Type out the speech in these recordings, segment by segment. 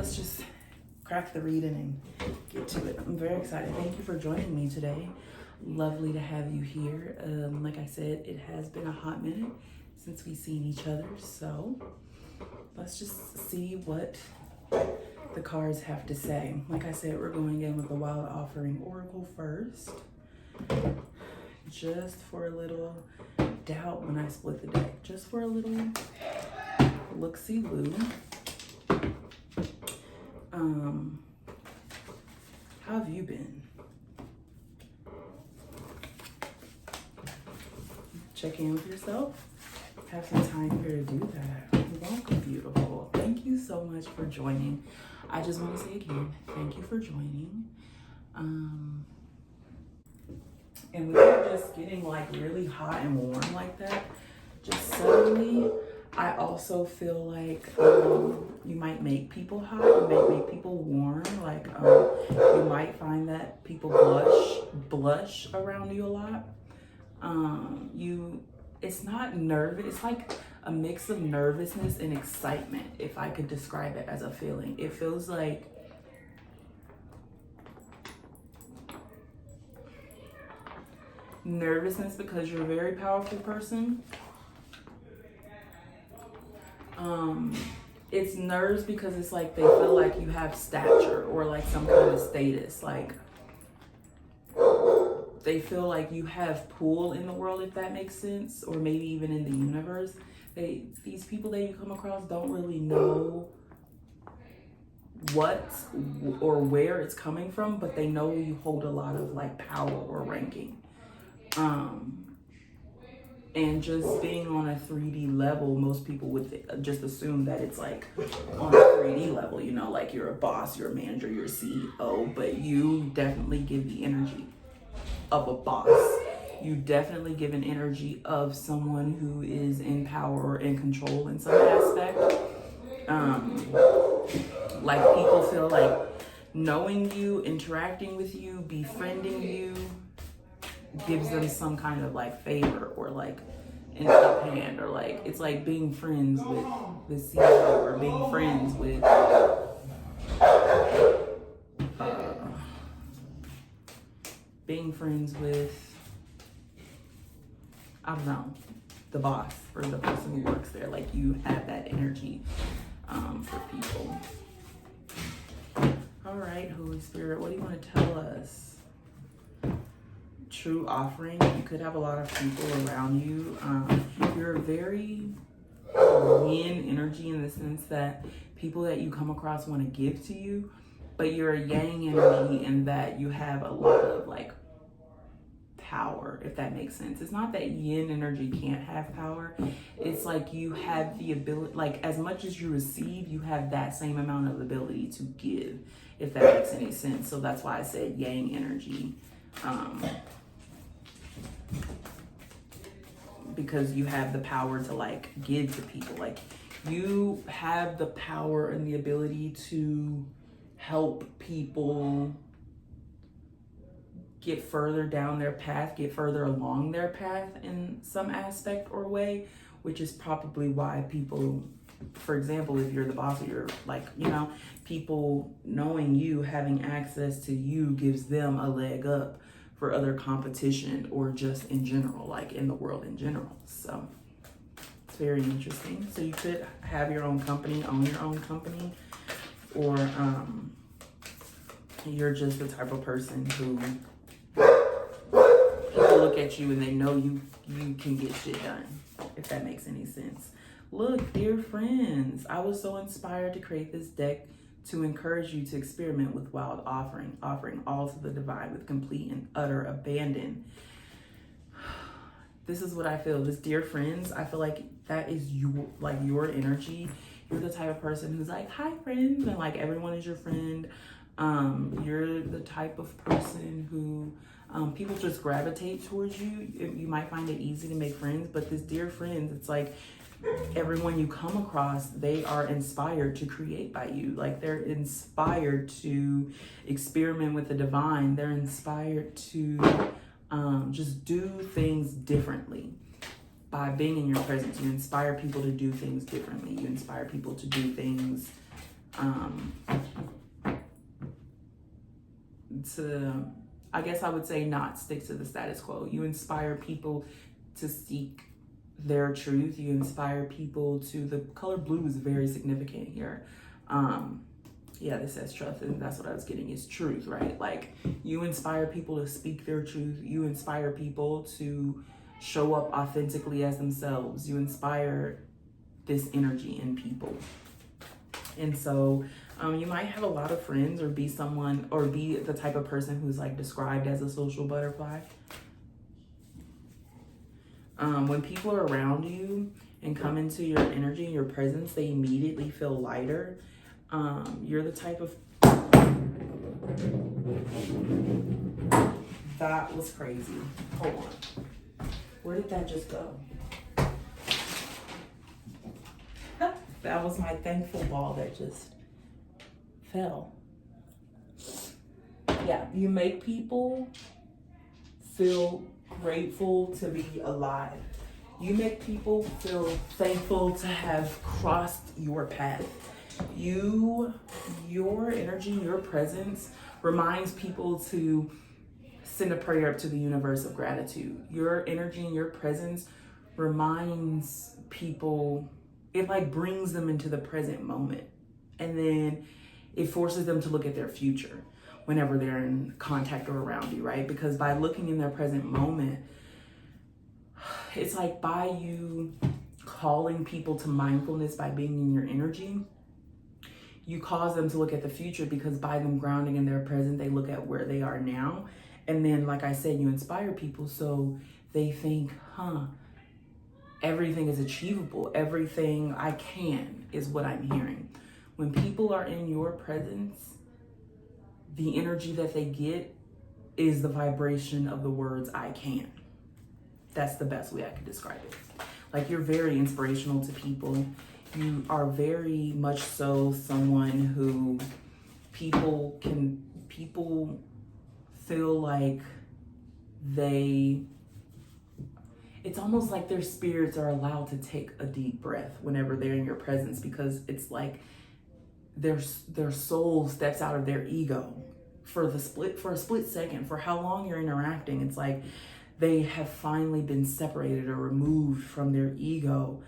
let's just crack the reading and get to it. I'm very excited. Thank you for joining me today. Lovely to have you here. Like I said, it has been a hot minute since we've seen each other, so let's just see what the cards have to say. Like I said, we're going in with the Wild Offering Oracle first, just for a little doubt when I split the deck, just for a little look-see-loo. How have you been? Check in with yourself. Have some time here to do that. Welcome, beautiful. Thank you so much for joining. I just want to say again, thank you for joining. And without just getting like really hot and warm like that, just suddenly, I also feel like you might make people hot, you might make people warm. Like you might find that people blush around you a lot. It's not nervous. It's like a mix of nervousness and excitement, if I could describe it as a feeling. It feels like nervousness because you're a very powerful person. It's nerves because it's like they feel like you have stature or like some kind of status. Like they feel like you have pull in the world, if that makes sense, or maybe even in the universe. These people that you come across don't really know what or where it's coming from, but they know you hold a lot of like power or ranking. And just being on a 3D level, most people would just assume that it's like on a 3D level, you know, like you're a boss, you're a manager, you're a CEO, but you definitely give the energy of a boss. You definitely give an energy of someone who is in power or in control in some aspect. Like people feel like knowing you, interacting with you, befriending you, gives them some kind of like favor or like an up hand, or like it's like being friends with the CEO or being friends with I don't know, the boss or the person who works there. Like you have that energy for people. All right, Holy Spirit, what do you want to tell us? True offering. You could have a lot of people around you. You're a very yin energy in the sense that people that you come across want to give to you, but you're a yang energy in that you have a lot of like power, if that makes sense. It's not that yin energy can't have power. It's like you have the ability, like as much as you receive, you have that same amount of ability to give, if that makes any sense. So that's why I said yang energy. Because you have the power to like give to people. Like you have the power and the ability to help people get further down their path, get further along their path in some aspect or way, which is probably why people, for example, if you're the boss or you're like, you know, people knowing you, having access to you gives them a leg up for other competition or just in general, like in the world in general. So it's very interesting. So you could have your own company, own your own company, or you're just the type of person who people look at you and they know you can get shit done, if that makes any sense. Look, dear friends, I was so inspired to create this deck to encourage you to experiment with wild offering all to the divine with complete and utter abandon. This is what I feel. This dear friends, I feel like that is you, like your energy. You're the type of person who's like, hi friends, and like everyone is your friend. You're the type of person who people just gravitate towards you. You might find it easy to make friends, but this dear friends, it's like everyone you come across, they are inspired to create by you. Like they're inspired to experiment with the divine. They're inspired to just do things differently. By being in your presence, you inspire people to do things differently. You inspire people to do things to, I guess I would say, not stick to the status quo. You inspire people to seek their truth. You inspire people to, the color blue is very significant here. Yeah, this says trust, and that's what I was getting, is truth, right? Like, you inspire people to speak their truth. You inspire people to show up authentically as themselves. You inspire this energy in people. And so you might have a lot of friends, or be someone, or be the type of person who's like described as a social butterfly. When people are around you and come into your energy, your presence, they immediately feel lighter. You're the type of... That was crazy. Hold on. Where did that just go? That was my thankful ball that just fell. Yeah, you make people feel grateful to be alive. You make people feel thankful to have crossed your path. Your energy, your presence reminds people to send a prayer up to the universe of gratitude. Your energy and your presence reminds people, it like brings them into the present moment. And then it forces them to look at their future whenever they're in contact or around you, right? Because by looking in their present moment, it's like by you calling people to mindfulness, by being in your energy, you cause them to look at the future, because by them grounding in their present, they look at where they are now. And then, like I said, you inspire people so they think, everything is achievable. Everything I can is what I'm hearing. When people are in your presence, the energy that they get is the vibration of the words I can. That's the best way I could describe it. Like, you're very inspirational to people. You are very much so someone who people feel like it's almost like their spirits are allowed to take a deep breath whenever they're in your presence, because it's like their soul steps out of their ego for a split second. For how long you're interacting, it's like they have finally been separated or removed from their ego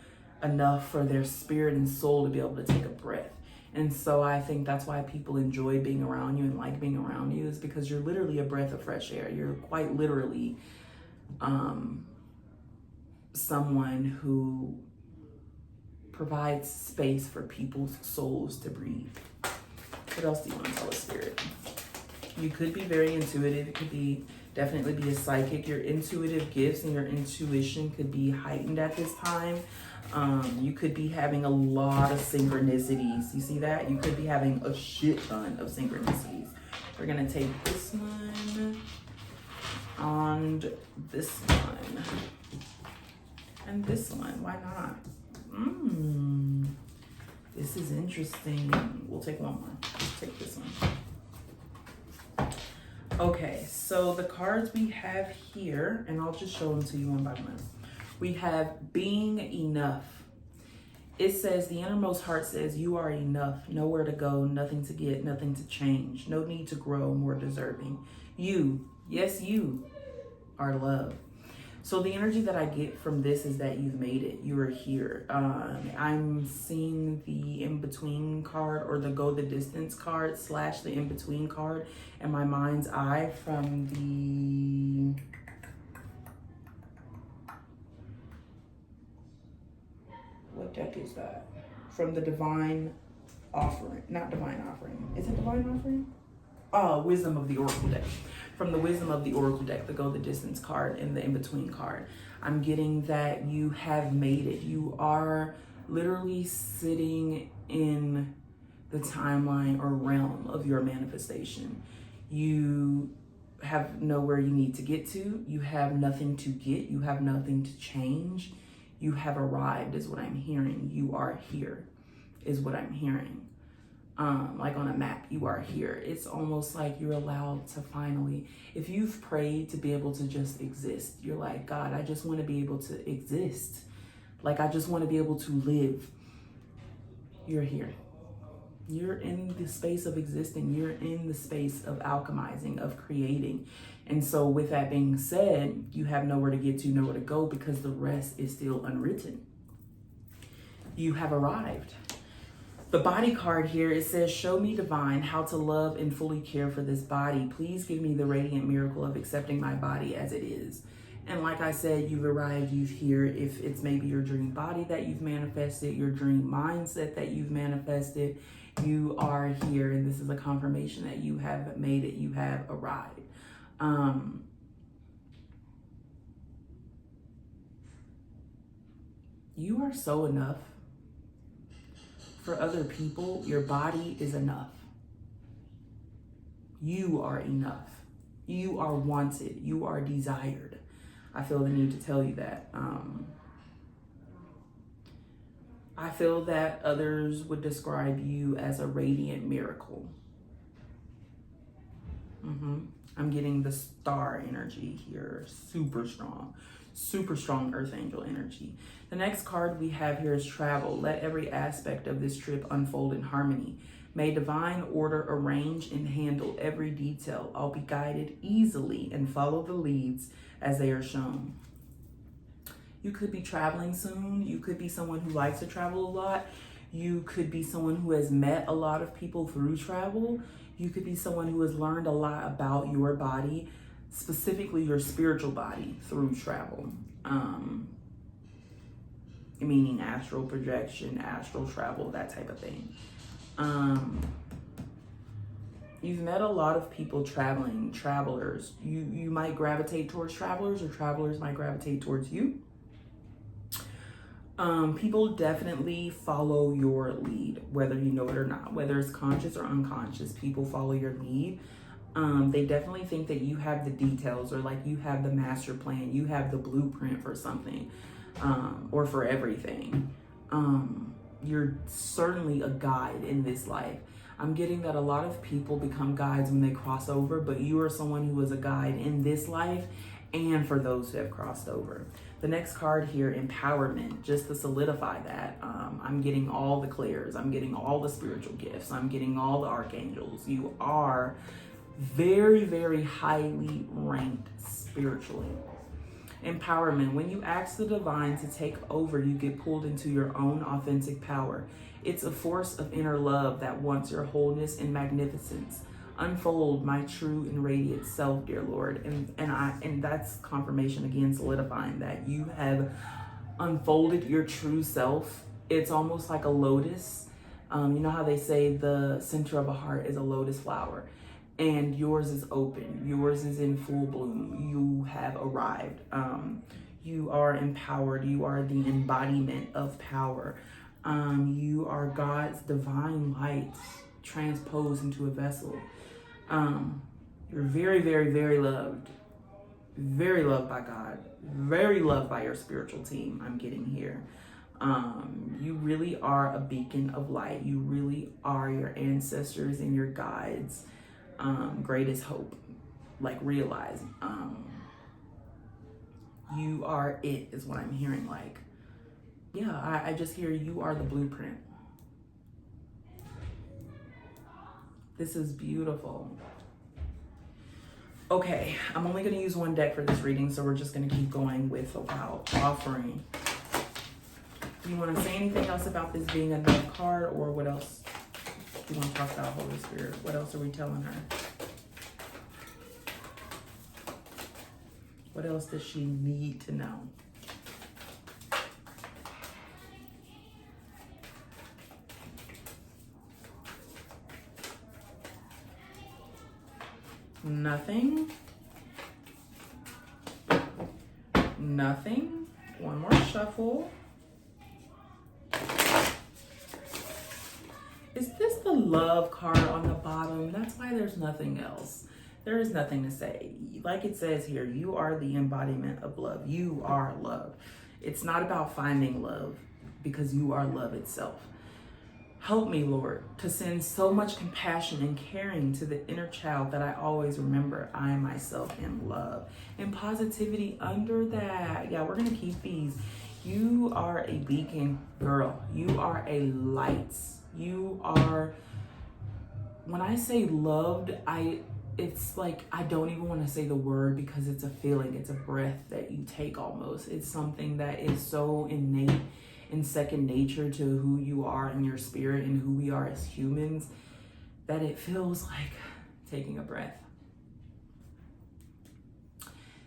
enough for their spirit and soul to be able to take a breath. And so I think that's why people enjoy being around you and like being around you, is because you're literally a breath of fresh air. You're quite literally someone who provides space for people's souls to breathe. What else do you want to tell us, Spirit? You could be very intuitive. It could definitely be a psychic. Your intuitive gifts and your intuition could be heightened at this time. You could be having a lot of synchronicities. You see that? You could be having a shit ton of synchronicities. We're gonna take this one and this one and this one. Why not? This is interesting. We'll take one more. Let's take this one. Okay, so the cards we have here, and I'll just show them to you one by one. We have being enough. It says, the innermost heart says, you are enough. Nowhere to go, nothing to get, nothing to change. No need to grow more deserving. You, yes, you are love. So the energy that I get from this is that you've made it. You are here. I'm seeing the in-between card, or the go the distance card / the in-between card in my mind's eye from the... What deck is that? From the Divine Offering. Not Divine Offering. Is it Divine Offering? Oh, Wisdom of the Oracle deck. From the Wisdom of the Oracle deck, the Go the Distance card and the In-Between card. I'm getting that you have made it. You are literally sitting in the timeline or realm of your manifestation. You have nowhere you need to get to. You have nothing to get. You have nothing to change. You have arrived is what I'm hearing. You are here is what I'm hearing. Like on a map, you are here. It's almost like you're allowed to finally, if you've prayed to be able to just exist, you're like, God, I just want to be able to exist. Like, I just want to be able to live. You're here. You're in the space of existing. You're in the space of alchemizing, of creating. And so with that being said, you have nowhere to get to, nowhere to go, because the rest is still unwritten. You have arrived. The body card here, it says, show me divine how to love and fully care for this body. Please give me the radiant miracle of accepting my body as it is. And like I said, you've arrived, you've here. If it's maybe your dream body that you've manifested, your dream mindset that you've manifested, you are here. And this is a confirmation that you have made it, you have arrived. You are so enough. For other people, your body is enough. You are enough. You are wanted. You are desired. I feel the need to tell you that. I feel that others would describe you as a radiant miracle. I'm getting the star energy here. Super strong earth angel energy. The next card we have here is travel. Let every aspect of this trip unfold in harmony. May divine order arrange and handle every detail. I'll be guided easily and follow the leads as they are shown. You could be traveling soon. You could be someone who likes to travel a lot. You could be someone who has met a lot of people through travel. You could be someone who has learned a lot about your body, specifically your spiritual body, through travel. Meaning astral projection, astral travel, that type of thing. You've met a lot of people traveling, travelers. You might gravitate towards travelers, or travelers might gravitate towards you. People definitely follow your lead, whether you know it or not, whether it's conscious or unconscious. People follow your lead. They definitely think that you have the details, or like you have the master plan, you have the blueprint for something, or for everything. You're certainly a guide in this life. I'm getting that a lot of people become guides when they cross over, but you are someone who is a guide in this life and for those who have crossed over. The next card here, empowerment, just to solidify that. I'm getting all the clears. I'm getting all the spiritual gifts. I'm getting all the archangels. You are very, very highly ranked spiritually. Empowerment, when you ask the divine to take over, you get pulled into your own authentic power. It's a force of inner love that wants your wholeness and magnificence. Unfold my true and radiant self, dear Lord. And that's confirmation again, solidifying that you have unfolded your true self. It's almost like a lotus. You know how they say the center of a heart is a lotus flower, and yours is open. Yours is in full bloom. You have arrived. You are empowered. You are the embodiment of power. You are God's divine light transposed into a vessel. You're very, very, very loved. Very loved by God. Very loved by your spiritual team, I'm getting here. You really are a beacon of light. You really are your ancestors and your guides' greatest hope. Like, realize you are it, is what I'm hearing. Like, yeah, I just hear you are the blueprint. This is beautiful. Okay, I'm only going to use one deck for this reading, so we're just going to keep going with about offering. Do you want to say anything else about this being a love card, or what else do you want to talk about, Holy Spirit? What else are we telling her? What else does she need to know? Nothing. Nothing. One more shuffle. Is this the love card on the bottom? That's why there's nothing else. There is nothing to say. Like it says here, you are the embodiment of love. You are love. It's not about finding love, because you are love itself. Help me, Lord, to send so much compassion and caring to the inner child that I always remember I myself am love. And positivity under that. Yeah, we're going to keep these. You are a beacon, girl. You are a light. You are when I say loved, it's like, I don't even want to say the word because it's a feeling, it's a breath that you take almost. It's something that is so innate and second nature to who you are in your spirit and who we are as humans that it feels like taking a breath.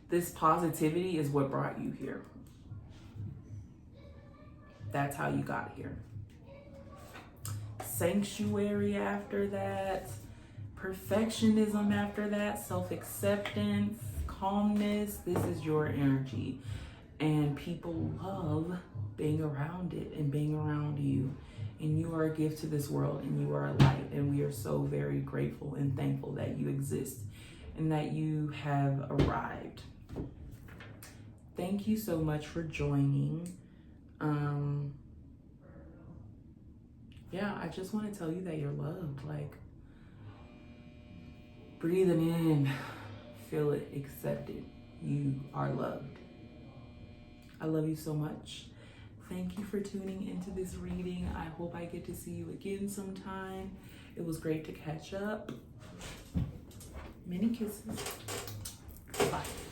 This positivity is what brought you here. That's how you got here. Sanctuary after that, perfectionism after that, self-acceptance, calmness. This is your energy. And people love being around it and being around you. And you are a gift to this world and you are a light. And we are so very grateful and thankful that you exist and that you have arrived. Thank you so much for joining. Yeah, I just want to tell you that you're loved. Like, breathing in, feel it, accept it. You are loved. I love you so much. Thank you for tuning into this reading. I hope I get to see you again sometime. It was great to catch up. Many kisses. Bye.